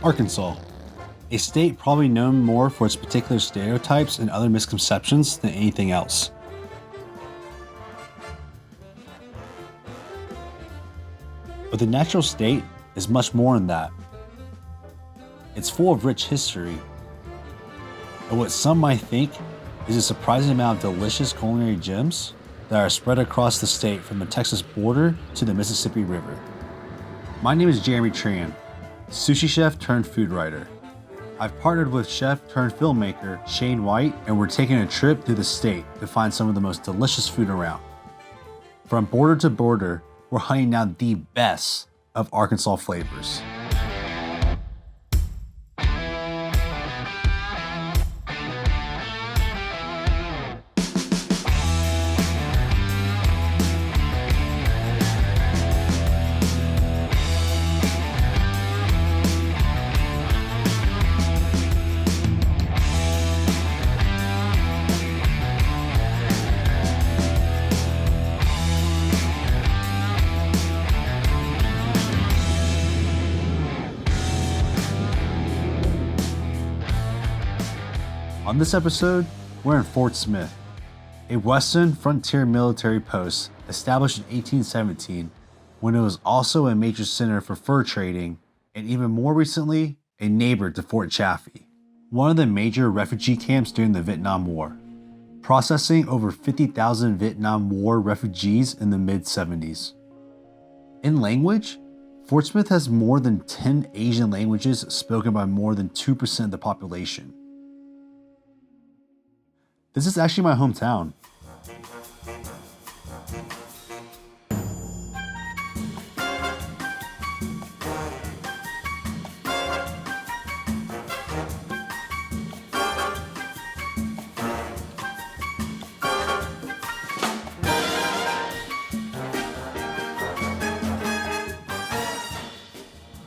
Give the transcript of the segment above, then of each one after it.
Arkansas, a state probably known more for its particular stereotypes and other misconceptions than anything else. But the natural state is much more than that. It's full of rich history, and what some might think is a surprising amount of delicious culinary gems that are spread across the state from the Texas border to the Mississippi River. My name is Jeremy Tran, sushi chef turned food writer. I've partnered with chef turned filmmaker Shane White, and we're taking a trip through the state to find some of the most delicious food around. From border to border, we're hunting down the best of Arkansas flavors. On this episode, we're in Fort Smith, a Western frontier military post established in 1817 when it was also a major center for fur trading and even more recently, a neighbor to Fort Chaffee, one of the major refugee camps during the Vietnam War, processing over 50,000 Vietnam War refugees in the mid-70s. In language, Fort Smith has more than 10 Asian languages spoken by more than 2% of the population. This is actually my hometown.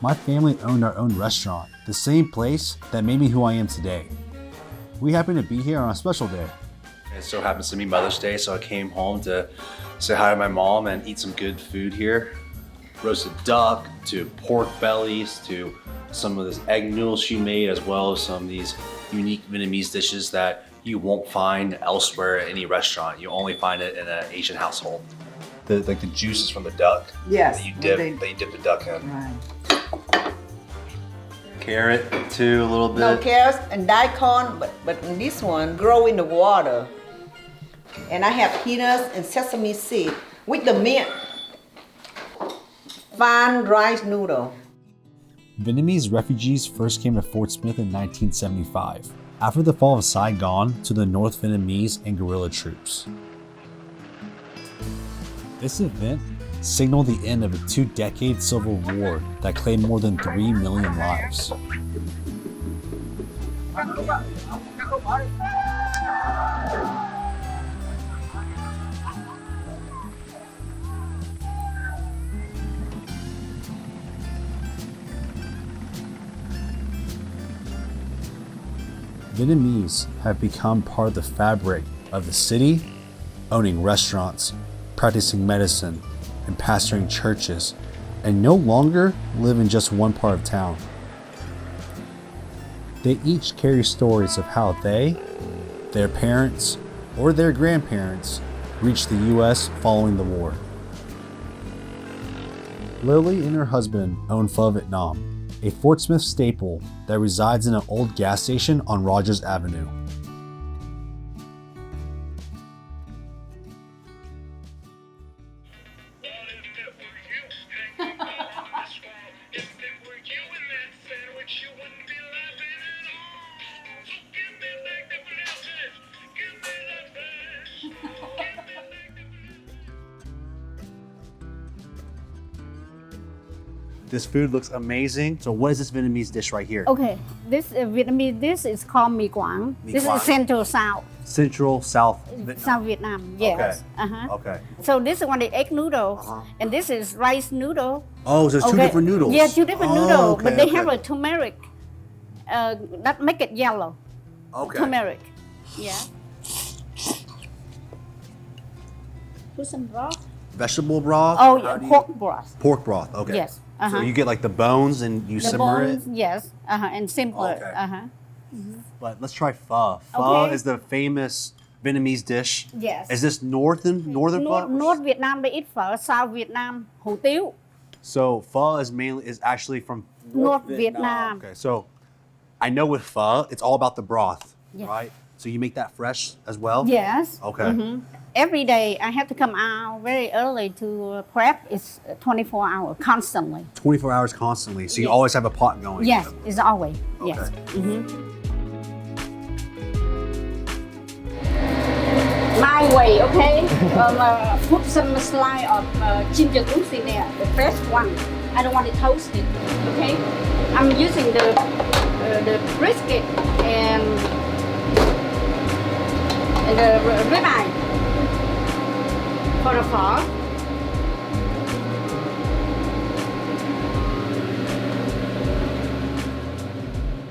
My family owned our own restaurant, the same place that made me who I am today. We happen to be here on a special day. It so happens to be Mother's Day, so I came home to say hi to my mom and eat some good food here. Roasted duck, to pork bellies, to some of this egg noodles she made, as well as some of these unique Vietnamese dishes that you won't find elsewhere at any restaurant. You only find it in an Asian household. The juices from the duck. Yes. That you dip the duck in. Right. Carrot too, a little bit. No carrots and daikon, but this one grow in the water. And I have peanuts and sesame seed with the mint. Fine rice noodle. Vietnamese refugees first came to Fort Smith in 1975, after the fall of Saigon to the North Vietnamese and guerrilla troops. This event signaled the end of a 2-decade civil war that claimed more than 3 million lives. Vietnamese have become part of the fabric of the city, owning restaurants, practicing medicine, and pastoring churches, and no longer live in just one part of town. They each carry stories of how they, their parents, or their grandparents reached the U.S. following the war. Lily and her husband own Pho Vietnam, a Fort Smith staple that resides in an old gas station on Rogers Avenue. This food looks amazing. So what is this Vietnamese dish right here? Okay, this Vietnamese dish is called mì Quảng. This Quảng. is Central South. Central South Vietnam. South Vietnam, yes. Okay. Okay. So this one is egg noodle, and this is rice noodle. Oh, so there's two different noodles. Yeah, two different noodles, okay, but they okay. have a turmeric that make it yellow. Okay. Turmeric, yeah. Put some broth. vegetable broth? Oh, or yeah, how do you- pork broth. Pork broth. Okay. Yes, So uh-huh. you get like the bones and you The simmer bones, it. yes, and simpler. Okay. But let's try pho. Pho Okay. is the famous Vietnamese dish. Yes. Is this northern pho? North Vietnam they eat phở, South Vietnam hủ tiếu. So pho is actually from North Vietnam. Okay, so I know with pho, it's all about the broth, Yes. right? So you make that fresh as well? Yes. Okay. Every day I have to come out very early to prep. It's 24 hours constantly. 24 hours constantly. So you Yes. always have a pot going. Yes, it's always. Yes. Okay. My way, okay? Put some slide of ginger roots in there, the fresh one. I don't want to toast it, okay? I'm using the brisket and the ribeye for the pho.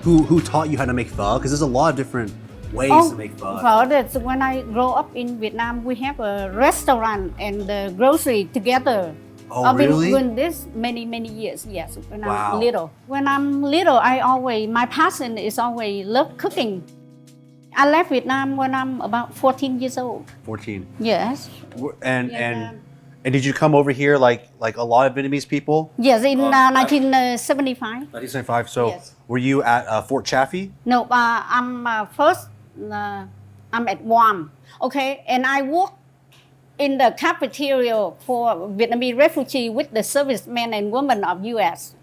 Who taught you how to make pho? Because there's a lot of different ways to make pho. Pho, that's when I grow up in Vietnam, we have a restaurant and the grocery together. Oh, I've been really? doing this many years, yes, when Wow. I'm little. When I'm little, my passion is always love cooking. I left Vietnam when I'm about 14 years old. 14. Yes. And Yeah. and did you come over here like a lot of Vietnamese people? Yes, in 1975. 1975. So Yes. were you at Fort Chaffee? No, I'm first, I'm at Guam, okay? And I work in the cafeteria for Vietnamese refugee with the servicemen and women of U.S.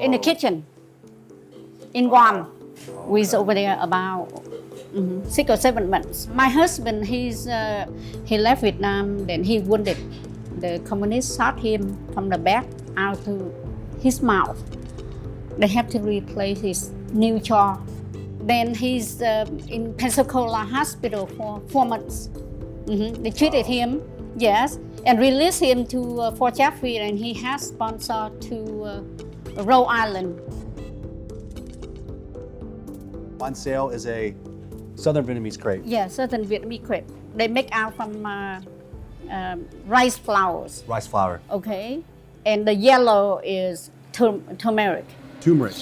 In the kitchen in Guam. We was over there about 6 or 7 months. My husband, he left Vietnam, then he wounded. The communists shot him from the back out to his mouth. They have to replace his new jaw. Then he's in Pensacola hospital for 4 months. They treated him, yes, and released him to Fort Chaffee, and he has sponsored to Rhode Island. On sale is a Southern Vietnamese crepe. Yeah, certain Vietnamese crepe. They make out from rice flours, Rice flour. okay? And the yellow is turmeric. Turmeric.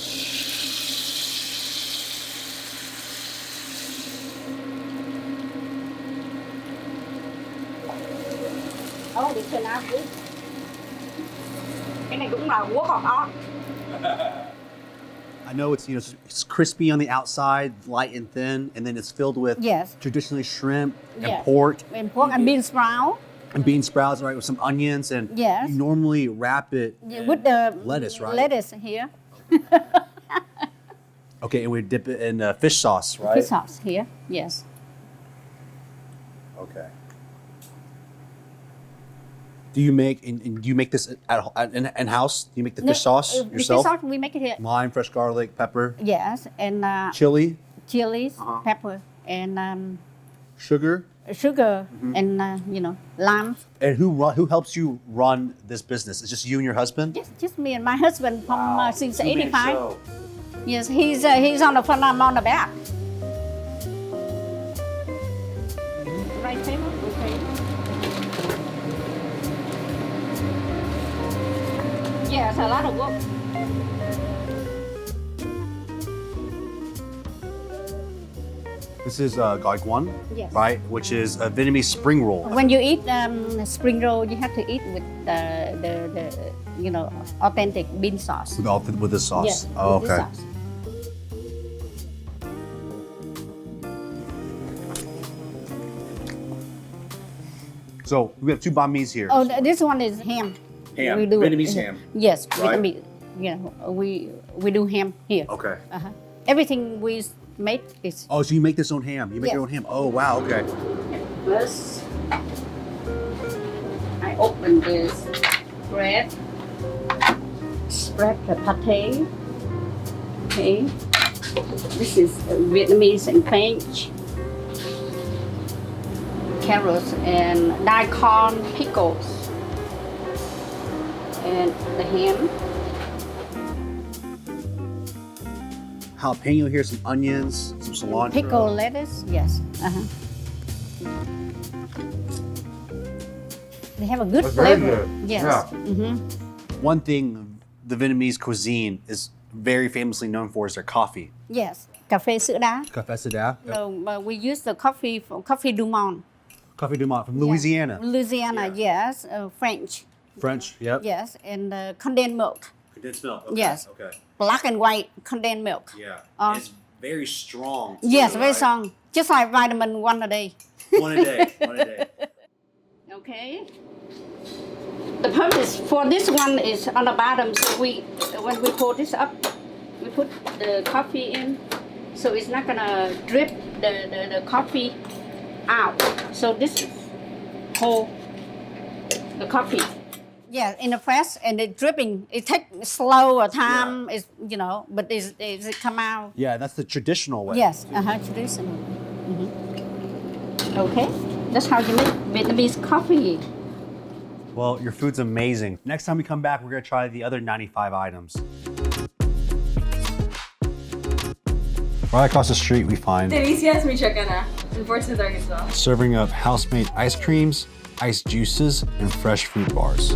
Oh, they turn out good. Cái này cũng là work of art. I know it's it's crispy on the outside, light and thin, and then it's filled with Yes. traditionally shrimp and Yes. pork And pork and bean sprout. and bean sprouts, right, with some onions, and Yes. you normally wrap it With the lettuce, right? lettuce here. Okay, and we dip it in fish sauce, right? Fish sauce here, yes. Okay. Do you make do you make this in house? Do you make the fish sauce The fish yourself? sauce we make it here. Lime, fresh garlic, pepper, Yes, and chili, chilies, pepper, and sugar. sugar, and lime. And who helps you run this business? It's just you and your husband? Just me and my husband from since '85. Yes, he's on the front, I'm on the back. Right table, okay. Yes, a lot of work. This is garlic one, Yes. right? Which is a Vietnamese spring roll. When you eat spring roll, you have to eat with the authentic bean sauce. With this sauce. Yes, Oh, with this okay. sauce. So we have two banh mi's here. Oh, this one is ham. Ham, We do Vietnamese ham. Yes, Right. Vietnamese. We do ham here. Okay. Everything we make is Oh, so you make this own ham? You make your Yes. own ham? Oh, wow. Okay. first. I open this bread, spread the pate. Okay, this is Vietnamese and French. Carrots and daikon pickles and the ham. Jalapeno here, some onions, some cilantro. Pickle lettuce, yes. They have a good That's very flavor. good. Yes. Yeah. One thing the Vietnamese cuisine is very famously known for is their coffee. Yes. Cà phê sữa đá. Café Seda. No, but we use the coffee from Coffee Dumont. Coffee Dumont from Louisiana. Louisiana, yes. French. French, yep. Yes. And condensed milk. Condensed milk. Yes. Okay. Black and white condensed milk. Yeah. It's very strong. too, Yes, very right? strong. Just like vitamin 1 a day. One a day. One a day. Okay. The purpose for this one is on the bottom. So when we pour this up, we put the coffee in, so it's not gonna drip the coffee out. So this hold the coffee. Yeah, in the press and it dripping. It takes slower time. It's but it come out. Yeah, that's the traditional way. Yes, traditional. Okay, that's how you make Vietnamese coffee. Well, your food's amazing. Next time we come back, we're gonna try the other 95 items. Right across the street, we find Delicias Michoacana in Fort Arkansas. serving up house-made ice creams, iced juices, and fresh fruit bars.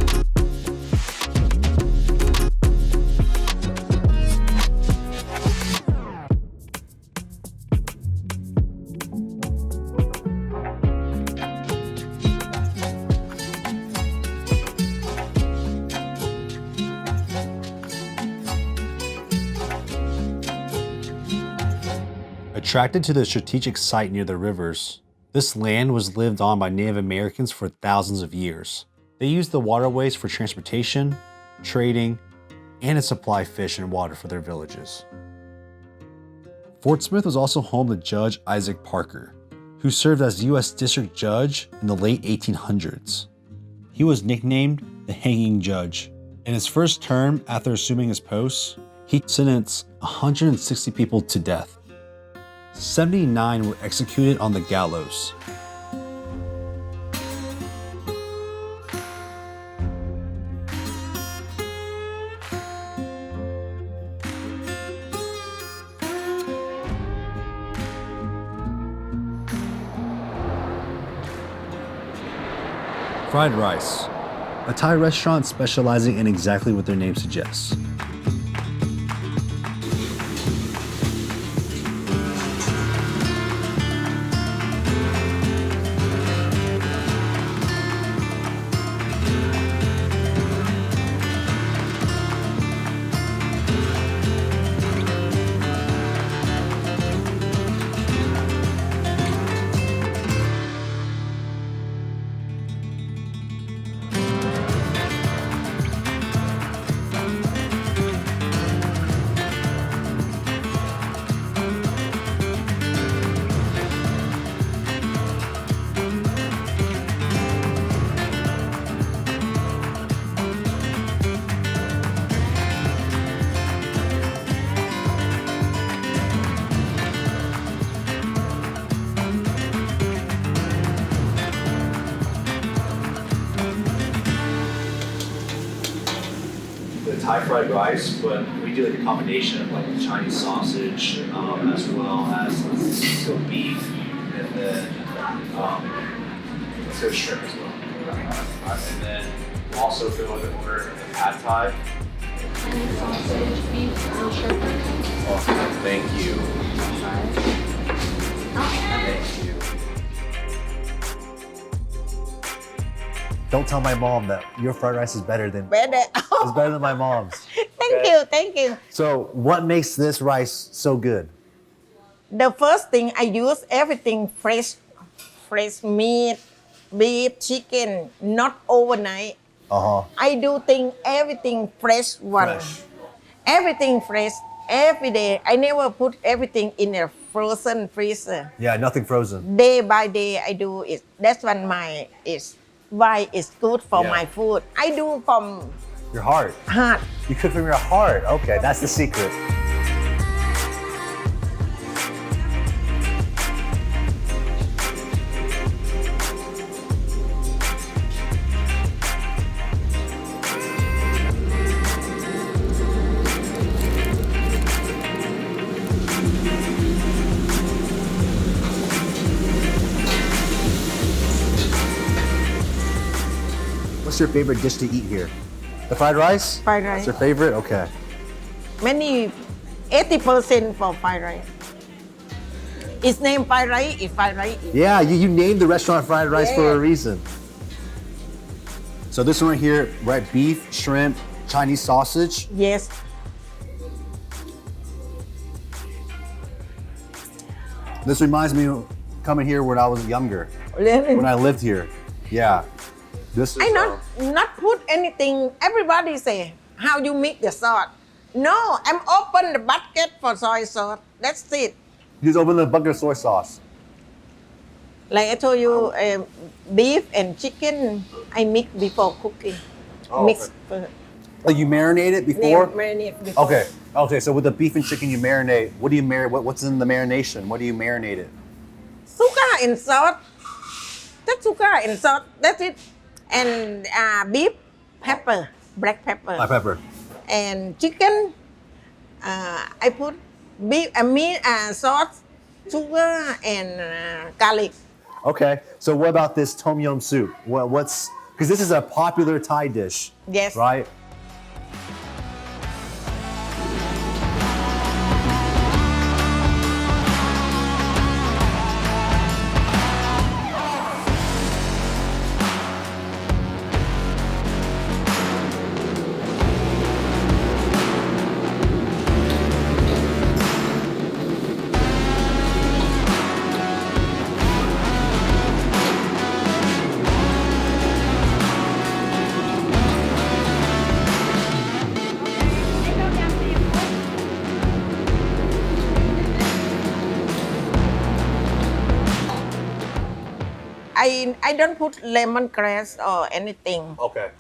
Attracted to the strategic site near the rivers, this land was lived on by Native Americans for thousands of years. They used the waterways for transportation, trading, and to supply fish and water for their villages. Fort Smith was also home to Judge Isaac Parker, who served as U.S. District Judge in the late 1800s. He was nicknamed the Hanging Judge. In his first term after assuming his post, he sentenced 160 people to death. 79 were executed on the gallows. Fried rice, a Thai restaurant specializing in exactly what their name suggests. The Thai fried rice, but we do like a combination of like Chinese sausage as well as still beef and then let's go shrimp as well. And then we'll also go with an order of the pad Thai. Sausage, beef, and shrimp. Oh, thank you. Thank you. Don't tell my mom that your fried rice is better than Better. my mom's. Thank you. So, what makes this rice so good? The first thing I use everything fresh meat, beef, chicken, not overnight. I do thing everything fresh one. Fresh. Everything fresh every day. I never put everything in a frozen freezer. Yeah, nothing frozen. Day by day I do it. That's why it's good for Yeah. my food. I do from Your heart. heart. You cook from your heart. Okay, that's the secret. what's your favorite dish to eat here? The fried rice? Fried rice. It's your favorite? Okay. Many 80% for fried rice. It's named fried rice. It's fried rice. Yeah, you named the restaurant Fried Rice for a reason. So this one right here, right? Beef, shrimp, Chinese sausage. Yes. This reminds me of coming here when I was younger, Really? when I lived here. Yeah. This is. I not put anything. Everybody say, how you make the sauce? No, I'm open the bucket for soy sauce. That's it. You just open the bucket of soy sauce. Like I told you, beef and chicken, I mix before cooking. Mix first. Like you marinate it before? Marinate before. Okay. Okay. So with the beef and chicken, you marinate. What do you marinate? What's in the marination? What do you marinate it? Sugar and salt. That's sugar and salt. That's it. And beef, pepper, black pepper. Black pepper. And chicken, I put beef, meat, sauce, sugar, and garlic. Okay. So what about this tom yum soup? What's because this is a popular Thai dish. Yes. Right. I don't put lemongrass or anything. Okay.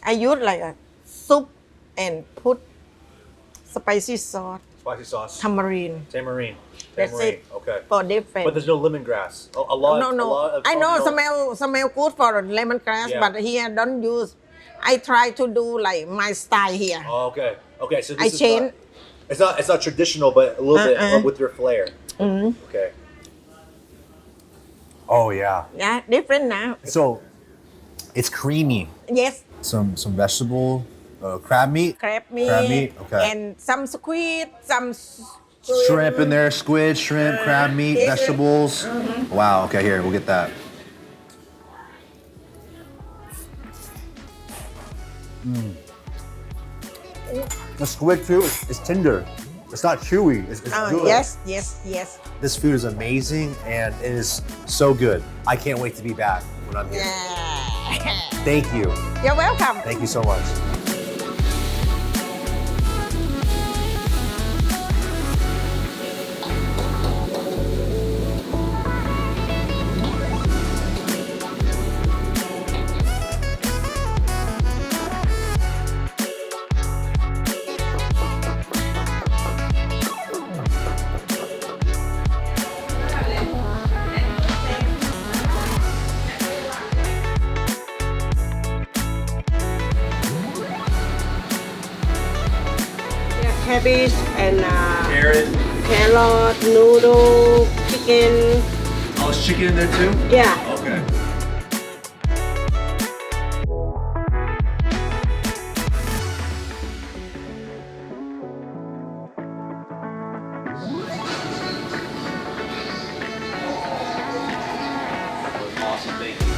I use like a soup and put spicy sauce, Spicy sauce. tamarind. Tamarind. That's it. Okay. For different. But there's no lemongrass. A lot. No, A lot of I know tom yum- smell good for lemongrass, Yeah. but here don't use. I try to do like my style here. Oh, okay. Okay. So this I is change. It's not traditional, but a little bit with your flair. Okay. Oh yeah. Yeah, different now. So it's creamy. Yes, Some vegetable, crab meat. crab meat, Okay. and some squid, some Shrimp in there, squid, shrimp, crab meat, yes. vegetables. Wow. Okay, here we'll get that. The squid too is tender. It's not chewy. It's good. Yes, yes, yes. This food is amazing and it is so good. I can't wait to be back when I'm here. Yeah. Thank you. You're welcome. Thank you so much. Cabbage and Carrot. carrot, noodle, chicken. Oh, is chicken in there too? Yeah. Okay. Awesome, thank you.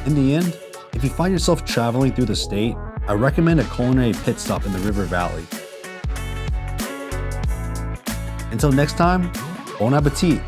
In the end, if you find yourself traveling through the state, I recommend a culinary pit stop in the River Valley. Until next time, bon appetit!